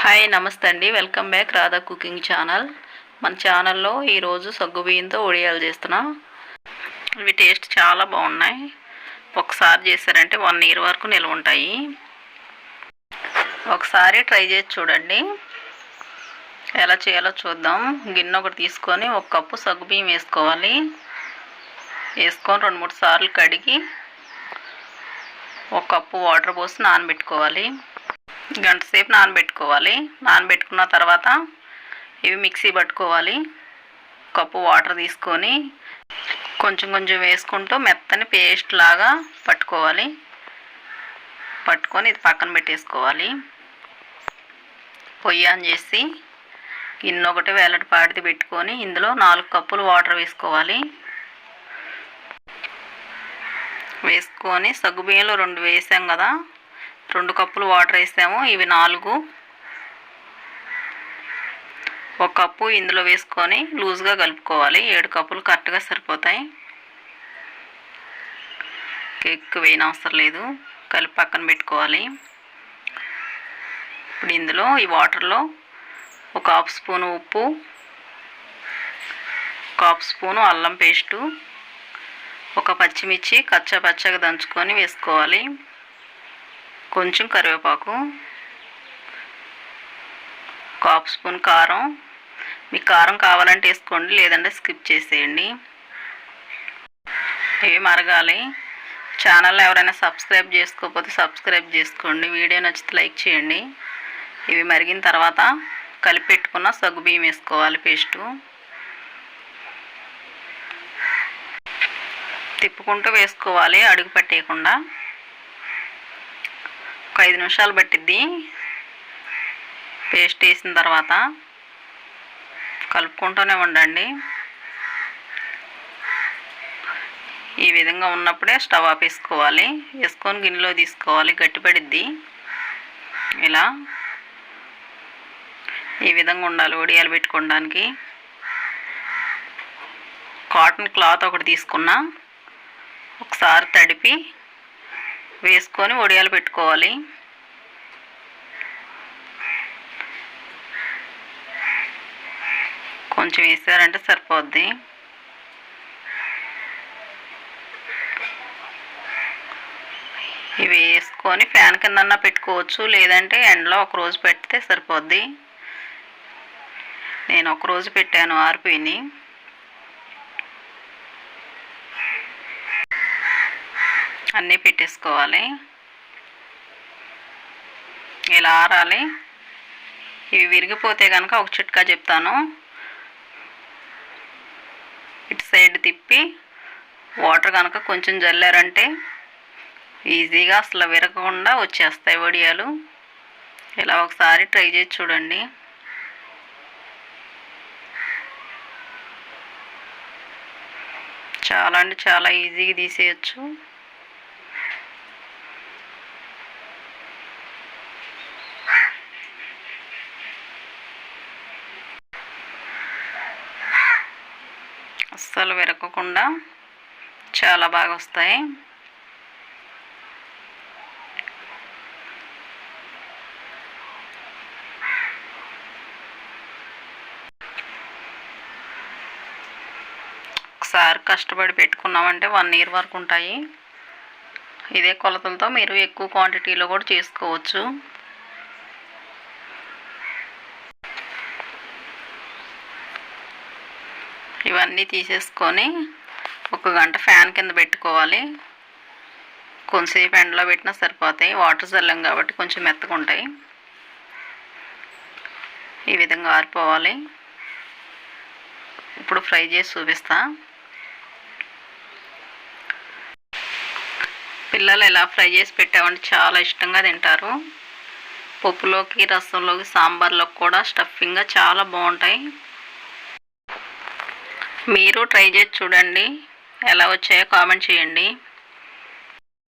Hi నమస్తే అండి, welcome back Radha cooking channel. మన ఛానల్లో ఈరోజు సగ్గుబియ్యంతో వడియాలు చేస్తున్నా. ఇవి టేస్ట్ చాలా బాగున్నాయి. ఒకసారి చేశారంటే 1 ఇయర్ వరకు నిల్వ ఉంటాయి. ఒకసారి ట్రై చేసి చూడండి. ఎలా చేయాలో చూద్దాం. గిన్నె ఒకటి తీసుకొని 1 కప్పు సగ్గుబియ్యం వేసుకోవాలి. వేసుకొని 2-3 సార్లు కడిగి 1 కప్పు వాటర్ పోసి నానబెట్టుకోవాలి. గంట సేపు నానబెట్టుకోవాలి. నానబెట్టుకున్న తర్వాత ఇవి మిక్సీ పట్టుకోవాలి. కప్పు వాటర్ తీసుకొని కొంచెం కొంచెం వేసుకుంటూ మెత్తని పేస్ట్ లాగా పట్టుకోవాలి. పట్టుకొని ఇది పక్కన పెట్టేసుకోవాలి. పొయ్యి ఆన్ చేసి గిన్నె ఒకటి వేలటిపాటిది పెట్టుకొని ఇందులో 4 కప్పులు వాటర్ వేసుకోవాలి. వేసుకొని సగ్గుబియ్యంలో 2 వేసాం కదా, 2 కప్పులు వాటర్ వేసాము. ఇవి 4. 1 కప్పు ఇందులో వేసుకొని లూజ్గా కలుపుకోవాలి. 7 కప్పులు కరెక్ట్గా సరిపోతాయి. ఎక్కువ వేయనవసరం లేదు. కలిపి పక్కన పెట్టుకోవాలి. ఇప్పుడు ఇందులో ఈ వాటర్లో 1 హాఫ్ స్పూను ఉప్పు, 1 హాఫ్ స్పూను అల్లం పేస్టు, 1 పచ్చిమిర్చి పచ్చగా దంచుకొని వేసుకోవాలి. కొంచెం కరివేపాకు, 1 హాఫ్ స్పూన్ కారం. మీకు కారం కావాలంటే వేసుకోండి, లేదంటే స్కిప్ చేసేయండి. ఇవి మరగాలి. ఛానల్ ఎవరైనా సబ్స్క్రైబ్ చేసుకోకపోతే సబ్స్క్రైబ్ చేసుకోండి. వీడియో నచ్చితే లైక్ చేయండి. ఇవి మరిగిన తర్వాత కలిపి పెట్టుకున్న సగ్గుబియ్యం వేసుకోవాలి. పేస్టు తిప్పుకుంటూ వేసుకోవాలి, అడుగు పట్టేయకుండా. 5 నిమిషాలు పట్టిద్ది. పేస్ట్ వేసిన తర్వాత కలుపుకుంటూనే ఉండండి. ఈ విధంగా ఉన్నప్పుడే స్టవ్ ఆపేసుకోవాలి. వేసుకొని గిన్నెలో తీసుకోవాలి. గట్టిపడిద్ది. ఇలా ఈ విధంగా ఉండాలి వడియాలు పెట్టుకోవడానికి. కాటన్ క్లాత్ ఒకటి తీసుకున్నా, ఒకసారి తడిపి వేసుకొని వడియాలు పెట్టుకోవాలి. కొంచెం వేసారంటే సరిపోద్ది. ఇవి వేసుకొని ఫ్యాన్ కిందన్నా పెట్టుకోవచ్చు, లేదంటే ఎండలో 1 రోజు పెడితే సరిపోద్ది. నేను 1 రోజు పెట్టాను, ఆరిపోయినాయి. అన్నీ పెట్టేసుకోవాలి. ఇలా ఆరాలి. ఇవి విరిగిపోతే కనుక ఒక చిట్కా చెప్తాను. ఇటు సైడ్ తిప్పి వాటర్ కనుక కొంచెం జల్లారంటే ఈజీగా అసలు విరగకుండా వచ్చేస్తాయి వడియాలు. ఇలా ఒకసారి ట్రై చేసి చూడండి. చాలా అంటే చాలా ఈజీగా తీసేయచ్చు. అస్సలు విరగకుండా చాలా బాగా వస్తాయి. ఒకసారి కష్టపడి పెట్టుకున్నామంటే 1 ఇయర్ వరకు ఉంటాయి. ఇదే కొలతలతో మీరు ఎక్కువ క్వాంటిటీలో కూడా చేసుకోవచ్చు. ఇవన్నీ తీసేసుకొని 1 గంట ఫ్యాన్ కింద పెట్టుకోవాలి. కొంచెంసేపు ఎండలో పెట్టినా సరిపోతాయి. వాటర్ చల్లం కాబట్టి కొంచెం మెత్తగా ఉంటాయి. ఈ విధంగా ఆరిపోవాలి. ఇప్పుడు ఫ్రై చేసి చూపిస్తా. పిల్లలు ఎలా ఫ్రై చేసి పెట్టామంటే చాలా ఇష్టంగా తింటారు. పప్పులోకి, రసంలోకి, సాంబార్లోకి కూడా స్టఫింగ్గా చాలా బాగుంటాయి. మీరు ట్రై చేసి చూడండి. ఎలా వచ్చాయో కామెంట్ చేయండి.